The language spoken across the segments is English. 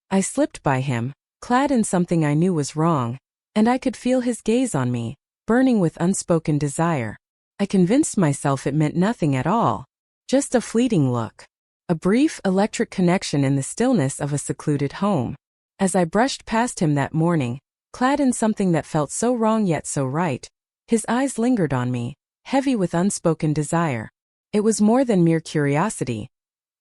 I slipped by him, clad in something I knew was wrong, and I could feel his gaze on me, burning with unspoken desire. I convinced myself it meant nothing at all. Just a fleeting look. A brief, electric connection in the stillness of a secluded home. As I brushed past him that morning, clad in something that felt so wrong yet so right, his eyes lingered on me, heavy with unspoken desire. It was more than mere curiosity.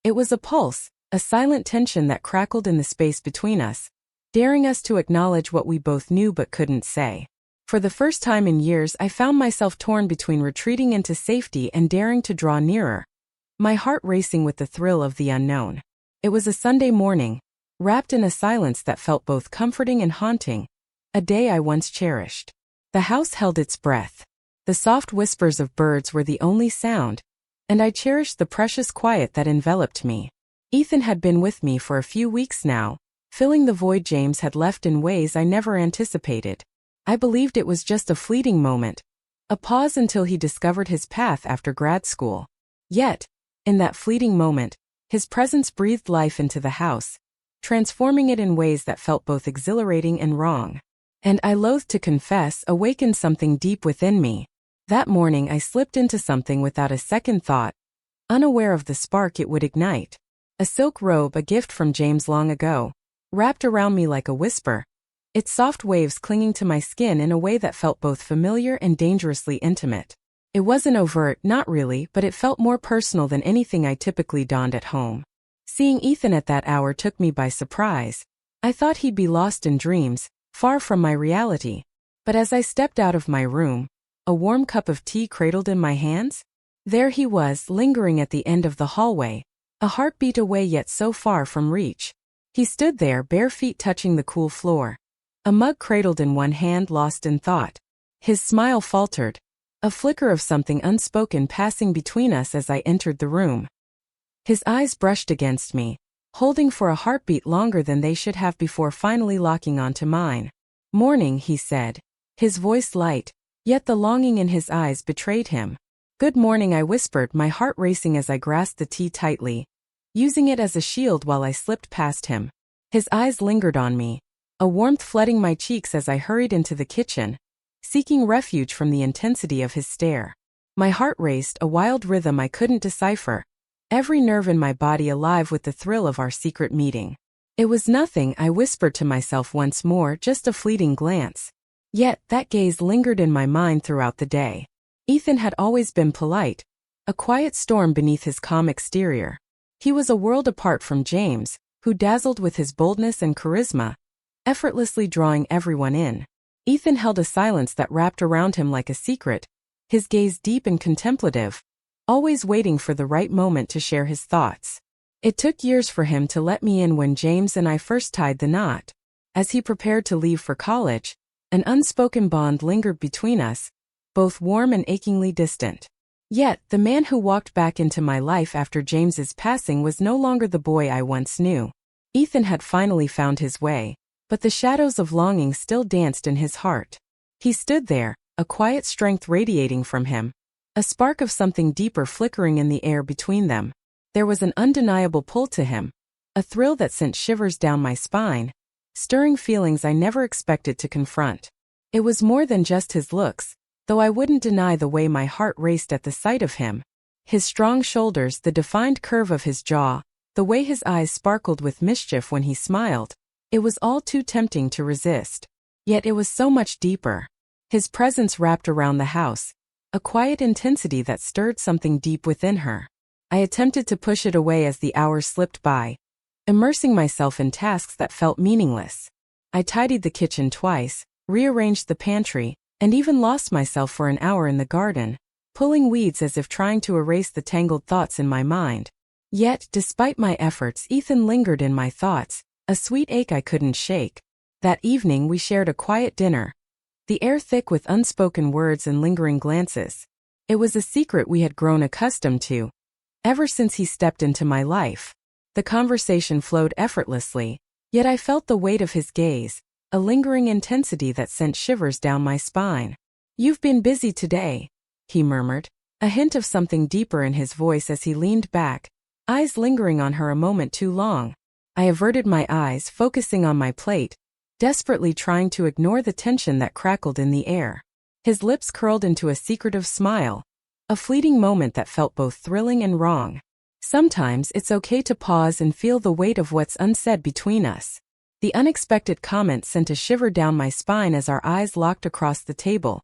It was a pulse, a silent tension that crackled in the space between us, daring us to acknowledge what we both knew but couldn't say. For the first time in years, I found myself torn between retreating into safety and daring to draw nearer, my heart racing with the thrill of the unknown. It was a Sunday morning, wrapped in a silence that felt both comforting and haunting, a day I once cherished. The house held its breath. The soft whispers of birds were the only sound, and I cherished the precious quiet that enveloped me. Ethan had been with me for a few weeks now, filling the void James had left in ways I never anticipated. I believed it was just a fleeting moment, a pause until he discovered his path after grad school. Yet, in that fleeting moment, his presence breathed life into the house, transforming it in ways that felt both exhilarating and wrong. And I loathe to confess, awakened something deep within me. That morning I slipped into something without a second thought, unaware of the spark it would ignite. A silk robe, a gift from James long ago, wrapped around me like a whisper, its soft waves clinging to my skin in a way that felt both familiar and dangerously intimate. It wasn't overt, not really, but it felt more personal than anything I typically donned at home. Seeing Ethan at that hour took me by surprise. I thought he'd be lost in dreams, far from my reality. But as I stepped out of my room, a warm cup of tea cradled in my hands, there he was, lingering at the end of the hallway, a heartbeat away yet so far from reach. He stood there, bare feet touching the cool floor, a mug cradled in one hand, lost in thought. His smile faltered, a flicker of something unspoken passing between us as I entered the room. His eyes brushed against me, holding for a heartbeat longer than they should have before finally locking onto mine. "Morning," he said, his voice light, yet the longing in his eyes betrayed him. "Good morning," I whispered, my heart racing as I grasped the tea tightly, using it as a shield while I slipped past him. His eyes lingered on me, a warmth flooding my cheeks as I hurried into the kitchen, seeking refuge from the intensity of his stare. My heart raced, a wild rhythm I couldn't decipher, every nerve in my body alive with the thrill of our secret meeting. "It was nothing," I whispered to myself once more, "just a fleeting glance." Yet, that gaze lingered in my mind throughout the day. Ethan had always been polite, a quiet storm beneath his calm exterior. He was a world apart from James, who dazzled with his boldness and charisma, effortlessly drawing everyone in. Ethan held a silence that wrapped around him like a secret, his gaze deep and contemplative, always waiting for the right moment to share his thoughts. It took years for him to let me in when James and I first tied the knot. As he prepared to leave for college, an unspoken bond lingered between us, both warm and achingly distant. Yet, the man who walked back into my life after James's passing was no longer the boy I once knew. Ethan had finally found his way, but the shadows of longing still danced in his heart. He stood there, a quiet strength radiating from him, a spark of something deeper flickering in the air between them. There was an undeniable pull to him, a thrill that sent shivers down my spine, stirring feelings I never expected to confront. It was more than just his looks, though I wouldn't deny the way my heart raced at the sight of him. His strong shoulders, the defined curve of his jaw, the way his eyes sparkled with mischief when he smiled. It was all too tempting to resist. Yet it was so much deeper. His presence wrapped around the house, a quiet intensity that stirred something deep within her. I attempted to push it away as the hours slipped by, immersing myself in tasks that felt meaningless. I tidied the kitchen twice, rearranged the pantry, and even lost myself for an hour in the garden, pulling weeds as if trying to erase the tangled thoughts in my mind. Yet, despite my efforts, Ethan lingered in my thoughts, a sweet ache I couldn't shake. That evening we shared a quiet dinner, the air thick with unspoken words and lingering glances. It was a secret we had grown accustomed to, ever since he stepped into my life. The conversation flowed effortlessly, yet I felt the weight of his gaze, a lingering intensity that sent shivers down my spine. "You've been busy today," he murmured, a hint of something deeper in his voice as he leaned back, eyes lingering on her a moment too long. I averted my eyes, focusing on my plate, desperately trying to ignore the tension that crackled in the air. His lips curled into a secretive smile, a fleeting moment that felt both thrilling and wrong. Sometimes it's okay to pause and feel the weight of what's unsaid between us. The unexpected comment sent a shiver down my spine as our eyes locked across the table,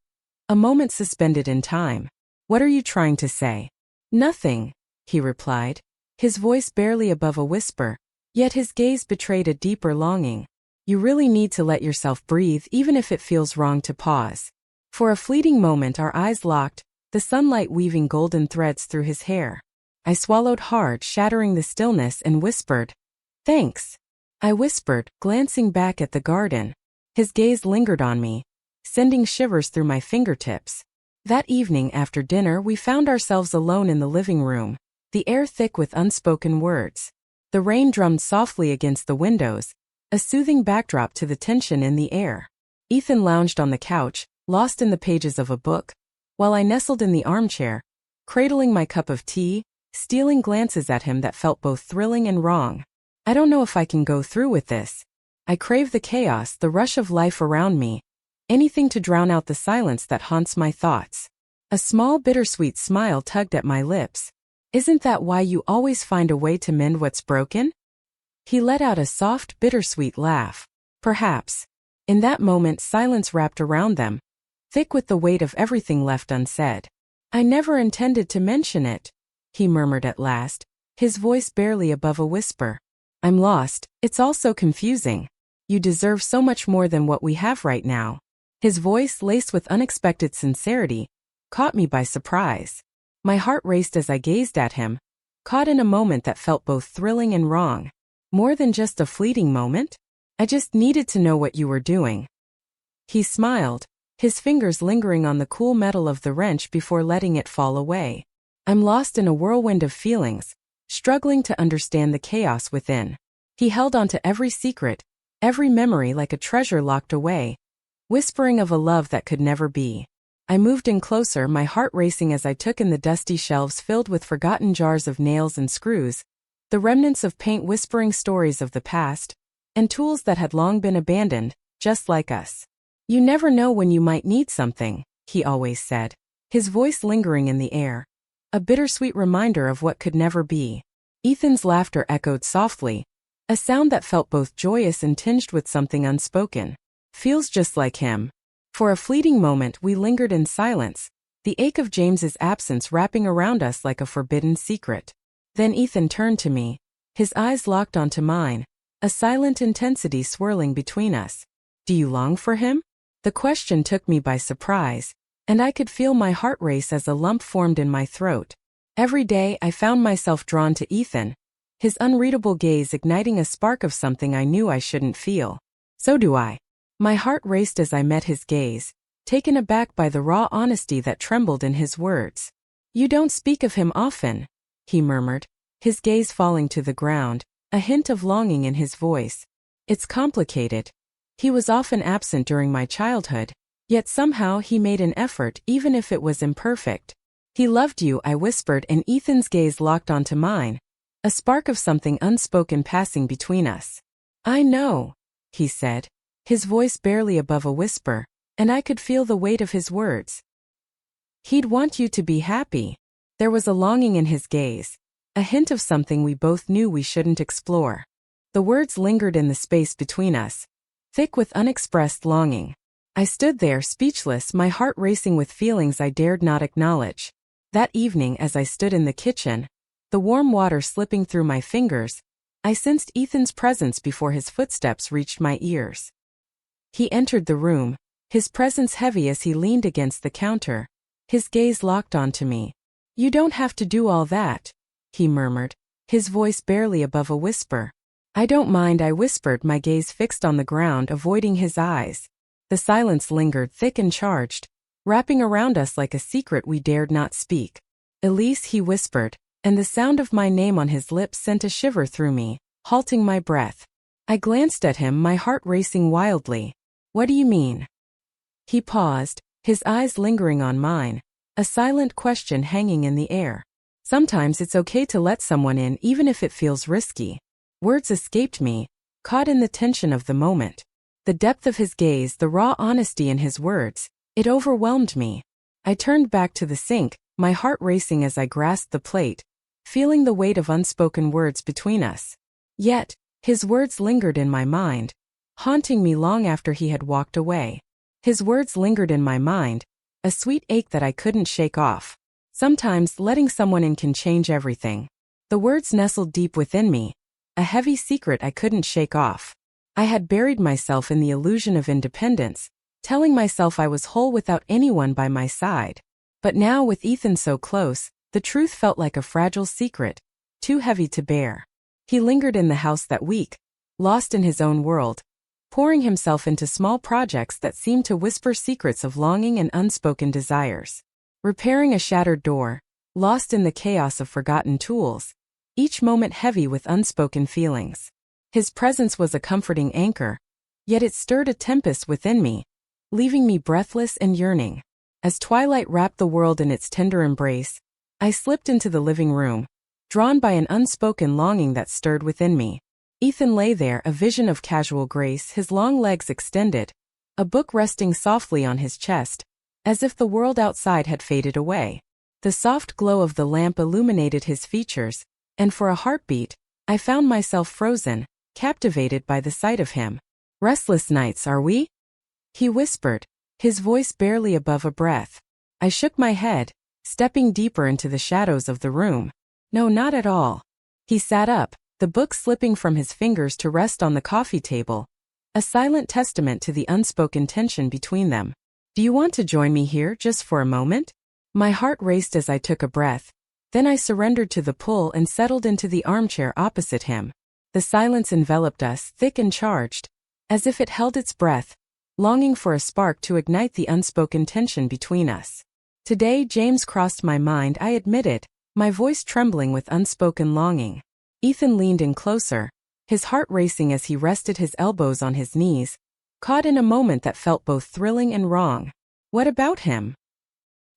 a moment suspended in time. "What are you trying to say?" "Nothing," he replied, his voice barely above a whisper, yet his gaze betrayed a deeper longing. "You really need to let yourself breathe even if it feels wrong to pause." For a fleeting moment our eyes locked, the sunlight weaving golden threads through his hair. I swallowed hard, shattering the stillness, and whispered, "Thanks." I whispered, glancing back at the garden. His gaze lingered on me, sending shivers through my fingertips. That evening after dinner we found ourselves alone in the living room, the air thick with unspoken words. The rain drummed softly against the windows, a soothing backdrop to the tension in the air. Ethan lounged on the couch, lost in the pages of a book, while I nestled in the armchair, cradling my cup of tea, stealing glances at him that felt both thrilling and wrong. I don't know if I can go through with this. I crave the chaos, the rush of life around me, anything to drown out the silence that haunts my thoughts. A small bittersweet smile tugged at my lips. "Isn't that why you always find a way to mend what's broken?" He let out a soft, bittersweet laugh. Perhaps. In that moment silence wrapped around them, thick with the weight of everything left unsaid. "I never intended to mention it," he murmured at last, his voice barely above a whisper. "I'm lost, it's all so confusing. You deserve so much more than what we have right now." His voice, laced with unexpected sincerity, caught me by surprise. My heart raced as I gazed at him, caught in a moment that felt both thrilling and wrong. "More than just a fleeting moment? I just needed to know what you were doing." He smiled, his fingers lingering on the cool metal of the wrench before letting it fall away. "I'm lost in a whirlwind of feelings, struggling to understand the chaos within." He held on to every secret, every memory like a treasure locked away, whispering of a love that could never be. I moved in closer, my heart racing as I took in the dusty shelves filled with forgotten jars of nails and screws, the remnants of paint whispering stories of the past, and tools that had long been abandoned, just like us. "You never know when you might need something," he always said, his voice lingering in the air, a bittersweet reminder of what could never be. Ethan's laughter echoed softly, a sound that felt both joyous and tinged with something unspoken. "Feels just like him." For a fleeting moment we lingered in silence, the ache of James's absence wrapping around us like a forbidden secret. Then Ethan turned to me, his eyes locked onto mine, a silent intensity swirling between us. "Do you long for him?" The question took me by surprise, and I could feel my heart race as a lump formed in my throat. Every day I found myself drawn to Ethan, his unreadable gaze igniting a spark of something I knew I shouldn't feel. "So do I." My heart raced as I met his gaze, taken aback by the raw honesty that trembled in his words. "You don't speak of him often," he murmured, his gaze falling to the ground, a hint of longing in his voice. "It's complicated. He was often absent during my childhood, yet somehow he made an effort even if it was imperfect." "He loved you," I whispered, and Ethan's gaze locked onto mine, a spark of something unspoken passing between us. "I know," he said, his voice barely above a whisper, and I could feel the weight of his words. "He'd want you to be happy." There was a longing in his gaze, a hint of something we both knew we shouldn't explore. The words lingered in the space between us, thick with unexpressed longing. I stood there speechless, my heart racing with feelings I dared not acknowledge. That evening as I stood in the kitchen, the warm water slipping through my fingers, I sensed Ethan's presence before his footsteps reached my ears. He entered the room, his presence heavy as he leaned against the counter, his gaze locked onto me. "You don't have to do all that," he murmured, his voice barely above a whisper. "I don't mind," I whispered, my gaze fixed on the ground, avoiding his eyes. The silence lingered, thick and charged, wrapping around us like a secret we dared not speak. "Elise," he whispered, and the sound of my name on his lips sent a shiver through me, halting my breath. I glanced at him, my heart racing wildly. "What do you mean?" He paused, his eyes lingering on mine, a silent question hanging in the air. "Sometimes it's okay to let someone in even if it feels risky." Words escaped me, caught in the tension of the moment. The depth of his gaze, the raw honesty in his words, it overwhelmed me. I turned back to the sink, my heart racing as I grasped the plate, feeling the weight of unspoken words between us. Yet, his words lingered in my mind, haunting me long after he had walked away. His words lingered in my mind, a sweet ache that I couldn't shake off. Sometimes letting someone in can change everything. The words nestled deep within me, a heavy secret I couldn't shake off. I had buried myself in the illusion of independence, telling myself I was whole without anyone by my side. But now with Ethan so close, the truth felt like a fragile secret, too heavy to bear. He lingered in the house that week, lost in his own world, pouring himself into small projects that seemed to whisper secrets of longing and unspoken desires. Repairing a shattered door, lost in the chaos of forgotten tools, each moment heavy with unspoken feelings. His presence was a comforting anchor, yet it stirred a tempest within me, leaving me breathless and yearning. As twilight wrapped the world in its tender embrace, I slipped into the living room, drawn by an unspoken longing that stirred within me. Ethan lay there, a vision of casual grace, his long legs extended, a book resting softly on his chest, as if the world outside had faded away. The soft glow of the lamp illuminated his features, and for a heartbeat, I found myself frozen, captivated by the sight of him. "Restless nights, are we?" he whispered, his voice barely above a breath. I shook my head, stepping deeper into the shadows of the room. "No, not at all." He sat up, the book slipping from his fingers to rest on the coffee table, a silent testament to the unspoken tension between them. "Do you want to join me here just for a moment?" My heart raced as I took a breath. Then I surrendered to the pull and settled into the armchair opposite him. The silence enveloped us, thick and charged, as if it held its breath, longing for a spark to ignite the unspoken tension between us. Today James crossed my mind, I admitted, my voice trembling with unspoken longing. Ethan leaned in closer, his heart racing as he rested his elbows on his knees, caught in a moment that felt both thrilling and wrong. "What about him?"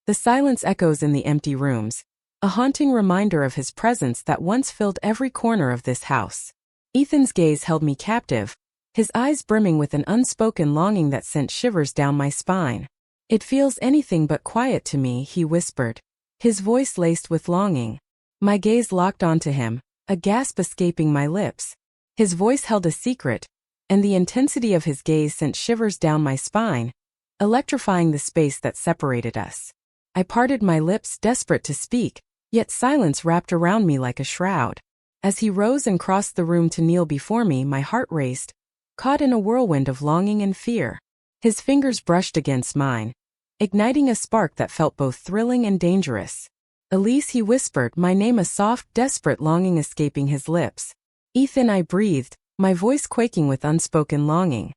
The silence echoes in the empty rooms, a haunting reminder of his presence that once filled every corner of this house. Ethan's gaze held me captive, his eyes brimming with an unspoken longing that sent shivers down my spine. "It feels anything but quiet to me," he whispered, his voice laced with longing. My gaze locked onto him, a gasp escaping my lips. His voice held a secret, and the intensity of his gaze sent shivers down my spine, electrifying the space that separated us. I parted my lips, desperate to speak, yet silence wrapped around me like a shroud. As he rose and crossed the room to kneel before me, my heart raced, caught in a whirlwind of longing and fear. His fingers brushed against mine, igniting a spark that felt both thrilling and dangerous. "Elise," he whispered, my name, a soft, desperate longing escaping his lips. "Ethan," I breathed, my voice quaking with unspoken longing.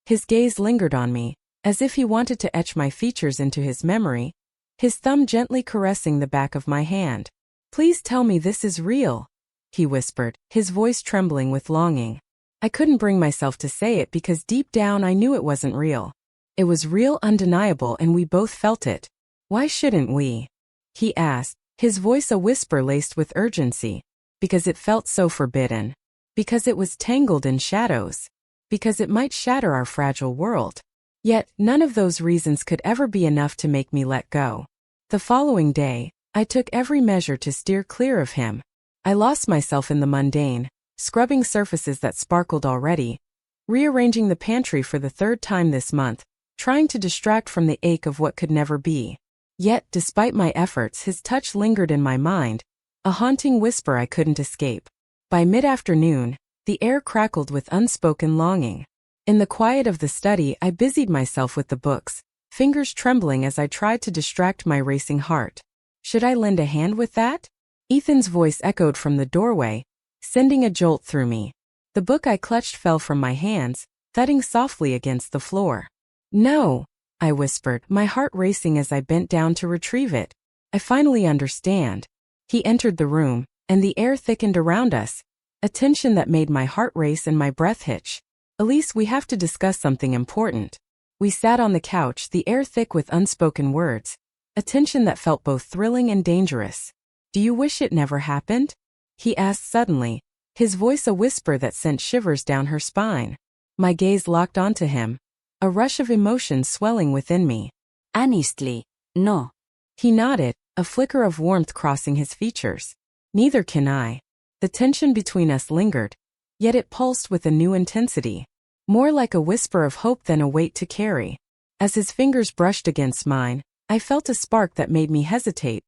His gaze lingered on me, as if he wanted to etch my features into his memory, his thumb gently caressing the back of my hand. "Please tell me this is real," he whispered, his voice trembling with longing. I couldn't bring myself to say it because deep down I knew it wasn't real. It was real, undeniable, and we both felt it. "Why shouldn't we?" he asked, his voice a whisper laced with urgency. "Because it felt so forbidden. Because it was tangled in shadows. Because it might shatter our fragile world." Yet, none of those reasons could ever be enough to make me let go. The following day, I took every measure to steer clear of him. I lost myself in the mundane, scrubbing surfaces that sparkled already, rearranging the pantry for the third time this month, trying to distract from the ache of what could never be. Yet, despite my efforts, his touch lingered in my mind, a haunting whisper I couldn't escape. By mid-afternoon, the air crackled with unspoken longing. In the quiet of the study, I busied myself with the books, fingers trembling as I tried to distract my racing heart. "Should I lend a hand with that?" Ethan's voice echoed from the doorway, sending a jolt through me. The book I clutched fell from my hands, thudding softly against the floor. "No," I whispered, my heart racing as I bent down to retrieve it. "I finally understand." He entered the room, and the air thickened around us, a tension that made my heart race and my breath hitch. "Elise, we have to discuss something important." We sat on the couch, the air thick with unspoken words, a tension that felt both thrilling and dangerous. "Do you wish it never happened?" he asked suddenly, his voice a whisper that sent shivers down her spine. My gaze locked onto him, a rush of emotion swelling within me. Honestly, no. He nodded, a flicker of warmth crossing his features. Neither can I. The tension between us lingered, yet it pulsed with a new intensity, more like a whisper of hope than a weight to carry. As his fingers brushed against mine, I felt a spark that made me hesitate,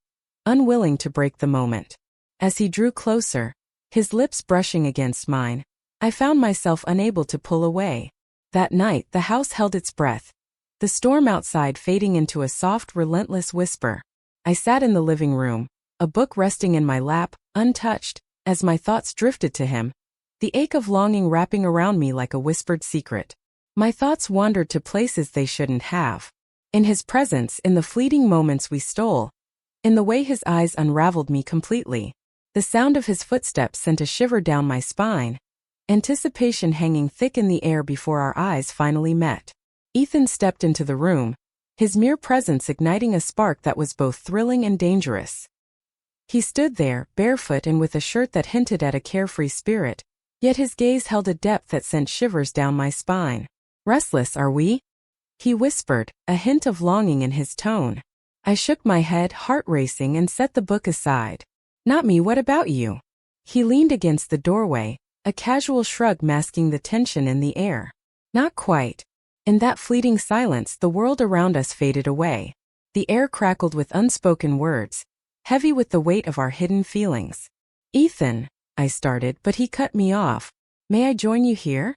unwilling to break the moment. As he drew closer, his lips brushing against mine, I found myself unable to pull away. That night, the house held its breath, the storm outside fading into a soft, relentless whisper. I sat in the living room, a book resting in my lap, untouched, as my thoughts drifted to him, the ache of longing wrapping around me like a whispered secret. My thoughts wandered to places they shouldn't have. In his presence, in the fleeting moments we stole, in the way his eyes unraveled me completely. The sound of his footsteps sent a shiver down my spine, anticipation hanging thick in the air before our eyes finally met. Ethan stepped into the room, his mere presence igniting a spark that was both thrilling and dangerous. He stood there, barefoot and with a shirt that hinted at a carefree spirit, yet his gaze held a depth that sent shivers down my spine. "Restless, are we?" he whispered, a hint of longing in his tone. I shook my head, heart racing, and set the book aside. "Not me, what about you?" He leaned against the doorway, a casual shrug masking the tension in the air. "Not quite." In that fleeting silence, the world around us faded away. The air crackled with unspoken words, heavy with the weight of our hidden feelings. "Ethan," I started, but he cut me off. "May I join you here?"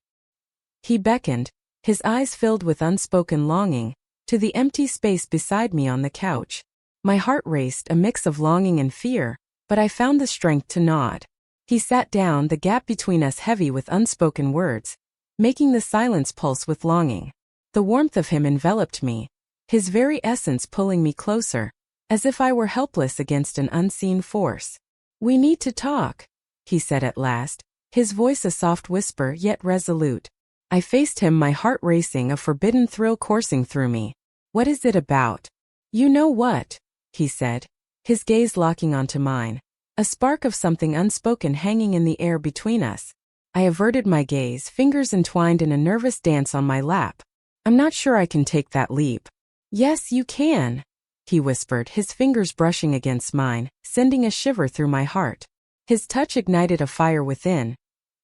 He beckoned, his eyes filled with unspoken longing, to the empty space beside me on the couch. My heart raced, a mix of longing and fear, but I found the strength to nod. He sat down, the gap between us heavy with unspoken words, making the silence pulse with longing. The warmth of him enveloped me, his very essence pulling me closer, as if I were helpless against an unseen force. "We need to talk," he said at last, his voice a soft whisper yet resolute. I faced him, my heart racing, a forbidden thrill coursing through me. "What is it about?" "You know what," he said, his gaze locking onto mine, a spark of something unspoken hanging in the air between us. I averted my gaze, fingers entwined in a nervous dance on my lap. "I'm not sure I can take that leap." "Yes, you can," he whispered, his fingers brushing against mine, sending a shiver through my heart. His touch ignited a fire within,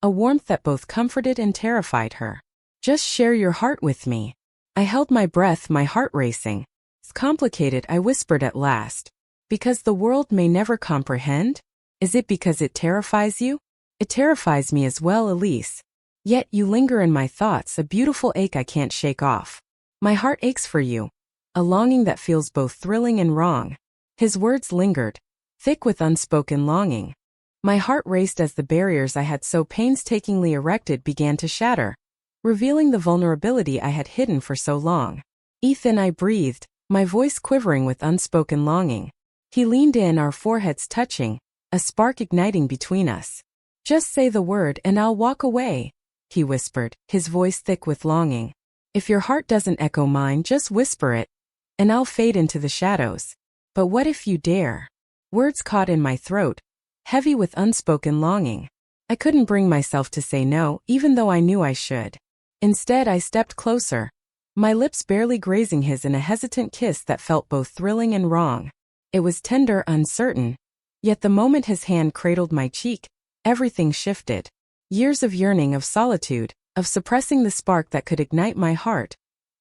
a warmth that both comforted and terrified her. "Just share your heart with me." I held my breath, my heart racing. "It's complicated," I whispered at last. "Because the world may never comprehend? Is it because it terrifies you?" "It terrifies me as well, Elise. Yet you linger in my thoughts, a beautiful ache I can't shake off. My heart aches for you, a longing that feels both thrilling and wrong." His words lingered, thick with unspoken longing. My heart raced as the barriers I had so painstakingly erected began to shatter, revealing the vulnerability I had hidden for so long. "Ethan," I breathed, my voice quivering with unspoken longing. He leaned in, our foreheads touching, a spark igniting between us. "Just say the word and I'll walk away," he whispered, his voice thick with longing. "If your heart doesn't echo mine, just whisper it, and I'll fade into the shadows." "But what if you dare?" Words caught in my throat, heavy with unspoken longing. I couldn't bring myself to say no, even though I knew I should. Instead, I stepped closer, my lips barely grazing his in a hesitant kiss that felt both thrilling and wrong. It was tender, uncertain, yet the moment his hand cradled my cheek, everything shifted. Years of yearning, of solitude, of suppressing the spark that could ignite my heart,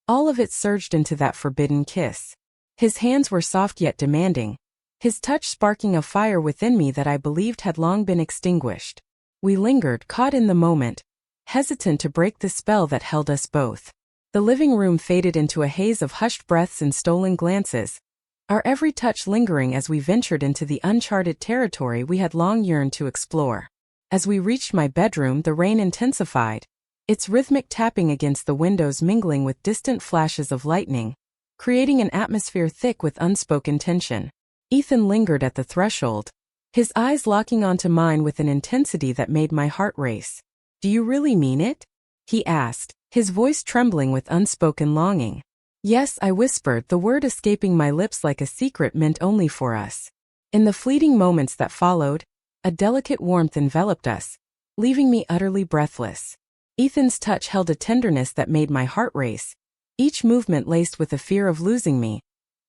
all of it surged into that forbidden kiss. His hands were soft yet demanding, his touch sparking a fire within me that I believed had long been extinguished. We lingered, caught in the moment, hesitant to break the spell that held us both. The living room faded into a haze of hushed breaths and stolen glances, our every touch lingering as we ventured into the uncharted territory we had long yearned to explore. As we reached my bedroom, the rain intensified, its rhythmic tapping against the windows mingling with distant flashes of lightning, creating an atmosphere thick with unspoken tension. Ethan lingered at the threshold, his eyes locking onto mine with an intensity that made my heart race. "Do you really mean it?" he asked, his voice trembling with unspoken longing. "Yes," I whispered, the word escaping my lips like a secret meant only for us. In the fleeting moments that followed, a delicate warmth enveloped us, leaving me utterly breathless. Ethan's touch held a tenderness that made my heart race, each movement laced with a fear of losing me.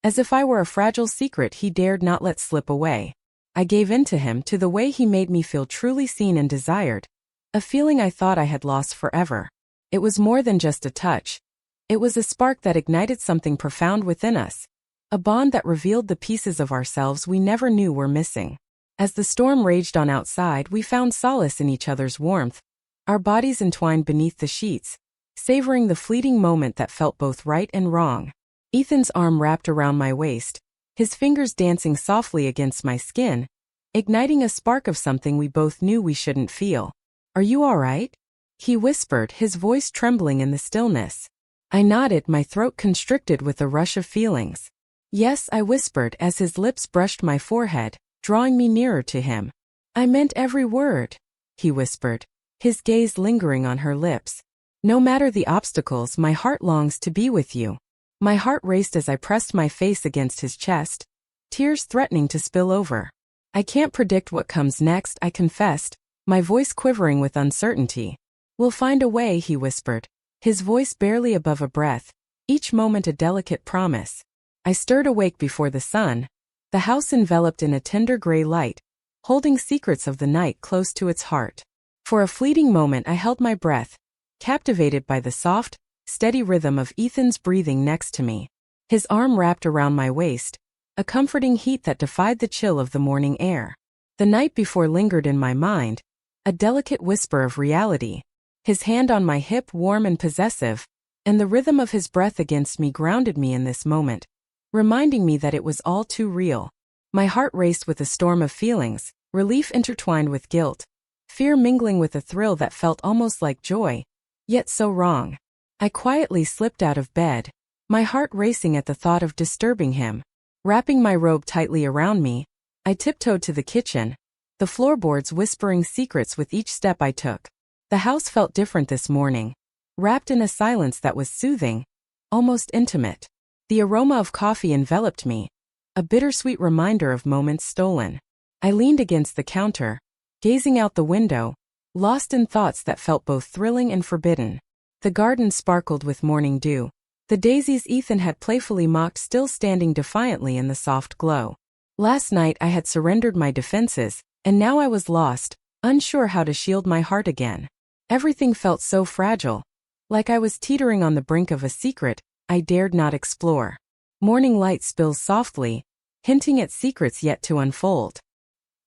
As if I were a fragile secret he dared not let slip away. I gave in to him, to the way he made me feel truly seen and desired, a feeling I thought I had lost forever. It was more than just a touch. It was a spark that ignited something profound within us, a bond that revealed the pieces of ourselves we never knew were missing. As the storm raged on outside, we found solace in each other's warmth, our bodies entwined beneath the sheets, savoring the fleeting moment that felt both right and wrong. Ethan's arm wrapped around my waist, his fingers dancing softly against my skin, igniting a spark of something we both knew we shouldn't feel. "Are you all right?" he whispered, his voice trembling in the stillness. I nodded, my throat constricted with a rush of feelings. "Yes," I whispered as his lips brushed my forehead, drawing me nearer to him. "I meant every word," he whispered, his gaze lingering on her lips. "No matter the obstacles, my heart longs to be with you." My heart raced as I pressed my face against his chest, tears threatening to spill over. "I can't predict what comes next," I confessed, my voice quivering with uncertainty. "We'll find a way," he whispered, his voice barely above a breath, each moment a delicate promise. I stirred awake before the sun, the house enveloped in a tender gray light, holding secrets of the night close to its heart. For a fleeting moment I held my breath, captivated by the soft, steady rhythm of Ethan's breathing next to me. His arm wrapped around my waist, a comforting heat that defied the chill of the morning air. The night before lingered in my mind, a delicate whisper of reality, his hand on my hip warm and possessive, and the rhythm of his breath against me grounded me in this moment, reminding me that it was all too real. My heart raced with a storm of feelings, relief intertwined with guilt, fear mingling with a thrill that felt almost like joy, yet so wrong. I quietly slipped out of bed, my heart racing at the thought of disturbing him. Wrapping my robe tightly around me, I tiptoed to the kitchen, the floorboards whispering secrets with each step I took. The house felt different this morning, wrapped in a silence that was soothing, almost intimate. The aroma of coffee enveloped me, a bittersweet reminder of moments stolen. I leaned against the counter, gazing out the window, lost in thoughts that felt both thrilling and forbidden. The garden sparkled with morning dew, the daisies Ethan had playfully mocked still standing defiantly in the soft glow. Last night I had surrendered my defenses, and now I was lost, unsure how to shield my heart again. Everything felt so fragile, like I was teetering on the brink of a secret I dared not explore. Morning light spills softly, hinting at secrets yet to unfold.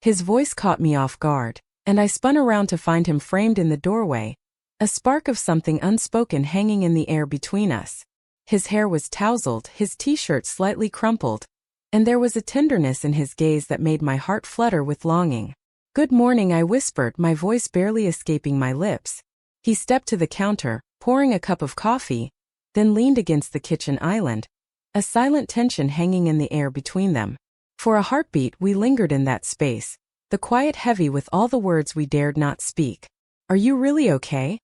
His voice caught me off guard, and I spun around to find him framed in the doorway, a spark of something unspoken hanging in the air between us. His hair was tousled, his t-shirt slightly crumpled, and there was a tenderness in his gaze that made my heart flutter with longing. "Good morning," I whispered, my voice barely escaping my lips. He stepped to the counter, pouring a cup of coffee, then leaned against the kitchen island, a silent tension hanging in the air between them. For a heartbeat we lingered in that space, the quiet heavy with all the words we dared not speak. "Are you really okay?"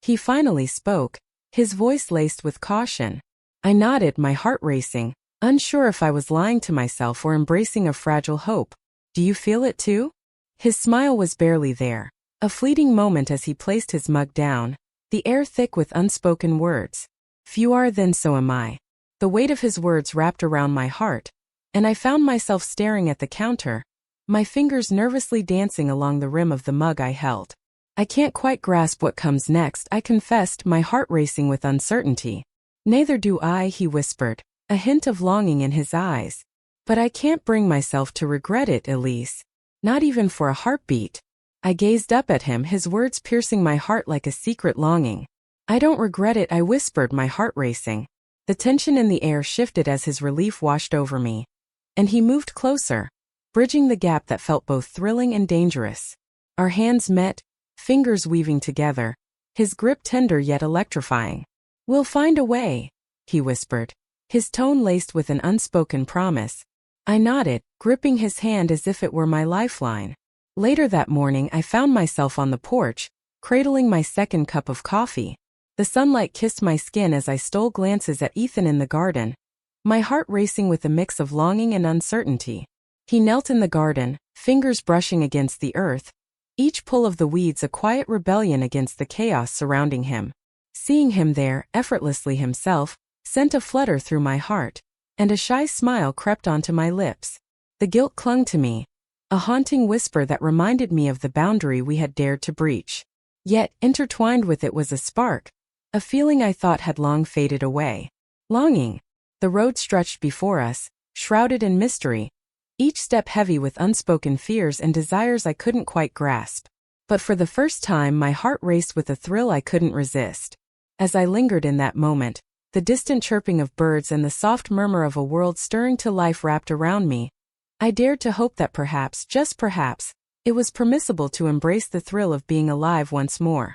He finally spoke, his voice laced with caution. I nodded, my heart racing, unsure if I was lying to myself or embracing a fragile hope. "Do you feel it too?" His smile was barely there, a fleeting moment as he placed his mug down, the air thick with unspoken words. "If you are, then so am I." The weight of his words wrapped around my heart, and I found myself staring at the counter, my fingers nervously dancing along the rim of the mug I held. "I can't quite grasp what comes next," I confessed, my heart racing with uncertainty. "Neither do I," he whispered, a hint of longing in his eyes. "But I can't bring myself to regret it, Elise. Not even for a heartbeat." I gazed up at him, his words piercing my heart like a secret longing. "I don't regret it," I whispered, my heart racing. The tension in the air shifted as his relief washed over me, and he moved closer, bridging the gap that felt both thrilling and dangerous. Our hands met, fingers weaving together, his grip tender yet electrifying. "We'll find a way," he whispered, his tone laced with an unspoken promise. I nodded, gripping his hand as if it were my lifeline. Later that morning I found myself on the porch, cradling my second cup of coffee. The sunlight kissed my skin as I stole glances at Ethan in the garden, my heart racing with a mix of longing and uncertainty. He knelt in the garden, fingers brushing against the earth, each pull of the weeds a quiet rebellion against the chaos surrounding him. Seeing him there, effortlessly himself, sent a flutter through my heart, and a shy smile crept onto my lips. The guilt clung to me, a haunting whisper that reminded me of the boundary we had dared to breach. Yet, intertwined with it was a spark, a feeling I thought had long faded away. Longing. The road stretched before us, shrouded in mystery, each step heavy with unspoken fears and desires I couldn't quite grasp. But for the first time my heart raced with a thrill I couldn't resist. As I lingered in that moment, the distant chirping of birds and the soft murmur of a world stirring to life wrapped around me, I dared to hope that perhaps, just perhaps, it was permissible to embrace the thrill of being alive once more.